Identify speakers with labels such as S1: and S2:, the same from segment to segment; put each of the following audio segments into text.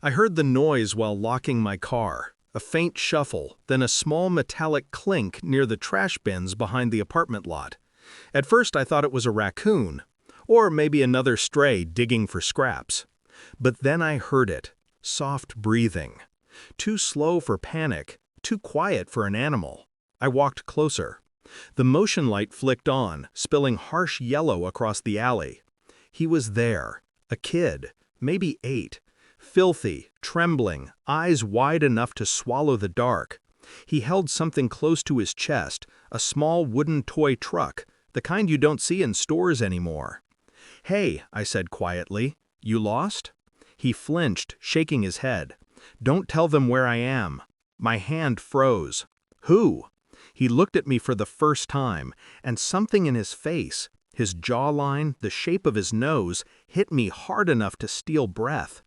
S1: I heard the noise while locking my car, a faint shuffle, then a small metallic clink near the trash bins behind the apartment lot. At first I thought it was a raccoon, or maybe another stray digging for scraps. But then I heard it, soft breathing. Too slow for panic, too quiet for an animal. I walked closer. The motion light flicked on, spilling harsh yellow across the alley. He was there, a kid, maybe 8. Filthy, trembling, eyes wide enough to swallow the dark. He held something close to his chest, a small wooden toy truck, the kind you don't see in stores anymore. "Hey," I said quietly, "you lost?" He flinched, shaking his head. "Don't tell them where I am." My hand froze. "Who?" He looked at me for the first time, and something in his face, his jawline, the shape of his nose, hit me hard enough to steal breath.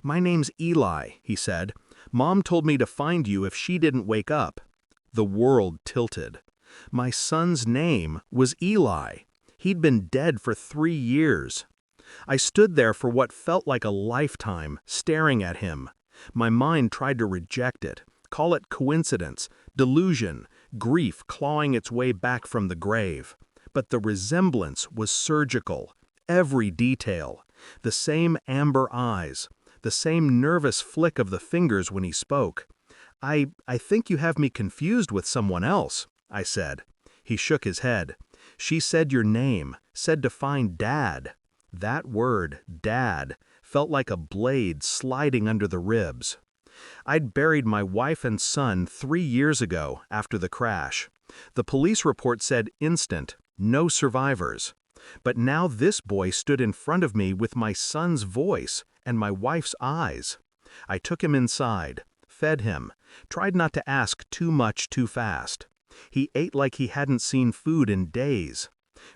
S1: "My name's Eli," he said. "Mom told me to find you if she didn't wake up." The world tilted. My son's name was Eli. He'd been dead for 3 years. I stood there for what felt like a lifetime, staring at him. My mind tried to reject it, call it coincidence, delusion, grief clawing its way back from the grave. But the resemblance was surgical, every detail, the same amber eyes, the same nervous flick of the fingers when he spoke. I think you have me confused with someone else," I said. He shook his head. "She said your name, said to find Dad." That word, Dad, felt like a blade sliding under the ribs. I'd buried my wife and son 3 years ago after the crash. The police report said instant, no survivors. But now this boy stood in front of me with my son's voice and my wife's eyes. I took him inside, fed him, tried not to ask too much too fast. He ate like he hadn't seen food in days.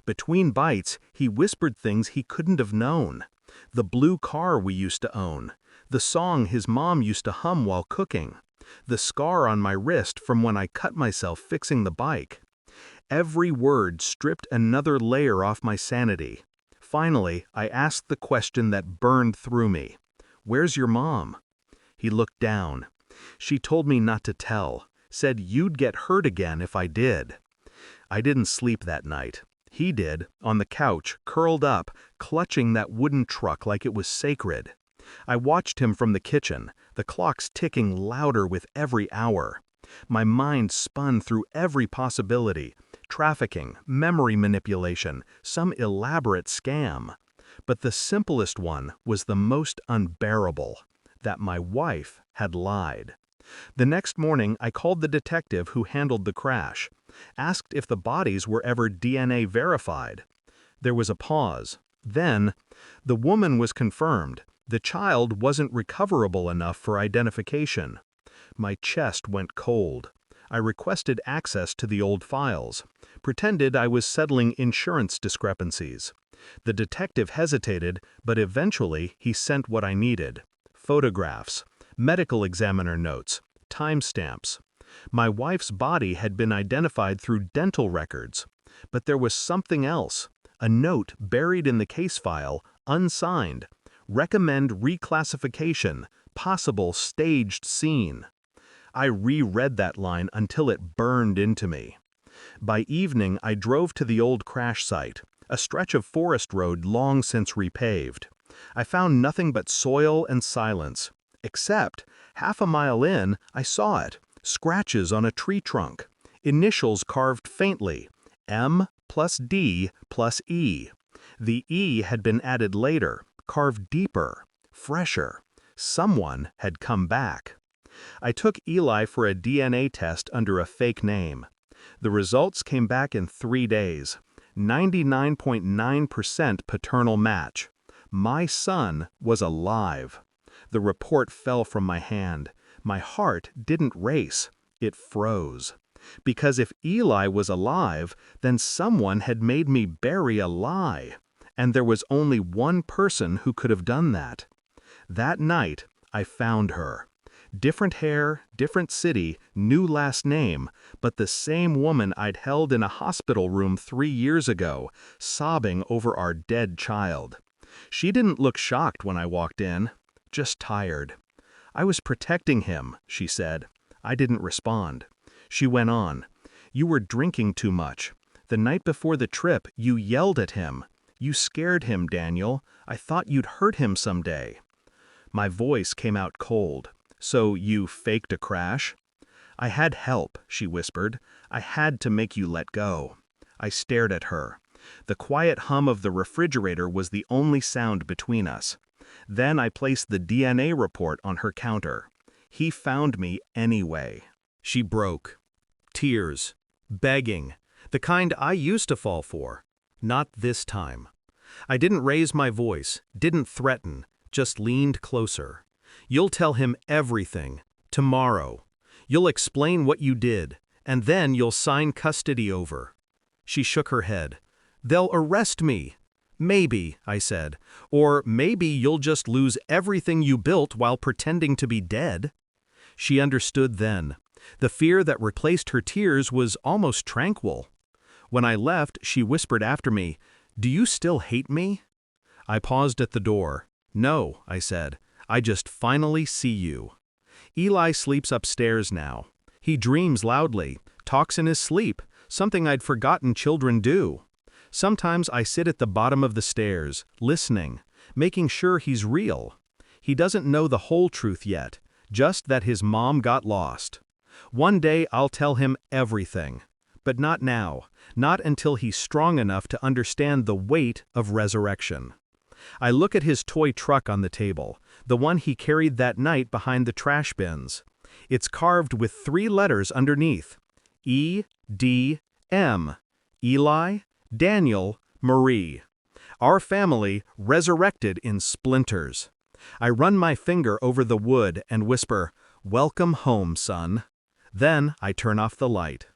S1: Between bites, he whispered things he couldn't have known. The blue car we used to own, the song his mom used to hum while cooking, the scar on my wrist from when I cut myself fixing the bike. Every word stripped another layer off my sanity. Finally, I asked the question that burned through me. "Where's your mom?" He looked down. "She told me not to tell, said you'd get hurt again if I did." I didn't sleep that night. He did, on the couch, curled up, clutching that wooden truck like it was sacred. I watched him from the kitchen, the clocks ticking louder with every hour. My mind spun through every possibility, trafficking, memory manipulation, some elaborate scam. But the simplest one was the most unbearable, that my wife had lied. The next morning, I called the detective who handled the crash, asked if the bodies were ever DNA verified. There was a pause. Then, the woman was confirmed. The child wasn't recoverable enough for identification. My chest went cold. I requested access to the old files, pretended I was settling insurance discrepancies. The detective hesitated, but eventually he sent what I needed. Photographs, medical examiner notes, timestamps. My wife's body had been identified through dental records, but there was something else, a note buried in the case file, unsigned. Recommend reclassification, possible staged scene. I reread that line until it burned into me. By evening, I drove to the old crash site, a stretch of forest road long since repaved. I found nothing but soil and silence. Except, half a mile in, I saw it, scratches on a tree trunk, initials carved faintly, M plus D plus E. The E had been added later, carved deeper, fresher. Someone had come back. I took Eli for a DNA test under a fake name. The results came back in 3 days. 99.9% paternal match. My son was alive. The report fell from my hand. My heart didn't race. It froze. Because if Eli was alive, then someone had made me bury a lie. And there was only one person who could have done that. That night, I found her. Different hair, different city, new last name, but the same woman I'd held in a hospital room 3 years ago, sobbing over our dead child. She didn't look shocked when I walked in, just tired. "I was protecting him," she said. I didn't respond. She went on. "You were drinking too much. The night before the trip, you yelled at him. You scared him, Daniel. I thought you'd hurt him someday." My voice came out cold. "So you faked a crash?" "I had help," she whispered. "I had to make you let go." I stared at her. The quiet hum of the refrigerator was the only sound between us. Then I placed the DNA report on her counter. "He found me anyway." She broke. Tears. Begging. The kind I used to fall for. Not this time. I didn't raise my voice, didn't threaten, just leaned closer. "You'll tell him everything. Tomorrow. You'll explain what you did, and then you'll sign custody over." She shook her head. "They'll arrest me." "Maybe," I said. "Or maybe you'll just lose everything you built while pretending to be dead." She understood then. The fear that replaced her tears was almost tranquil. When I left, she whispered after me, "Do you still hate me?" I paused at the door. "No," I said. "I just finally see you." Eli sleeps upstairs now. He dreams loudly, talks in his sleep, something I'd forgotten children do. Sometimes I sit at the bottom of the stairs, listening, making sure he's real. He doesn't know the whole truth yet, just that his mom got lost. One day I'll tell him everything. But not now, not until he's strong enough to understand the weight of resurrection. I look at his toy truck on the table, the one he carried that night behind the trash bins. It's carved with 3 letters underneath. E-D-M. Eli, Daniel, Marie. Our family resurrected in splinters. I run my finger over the wood and whisper, "Welcome home, son." Then I turn off the light.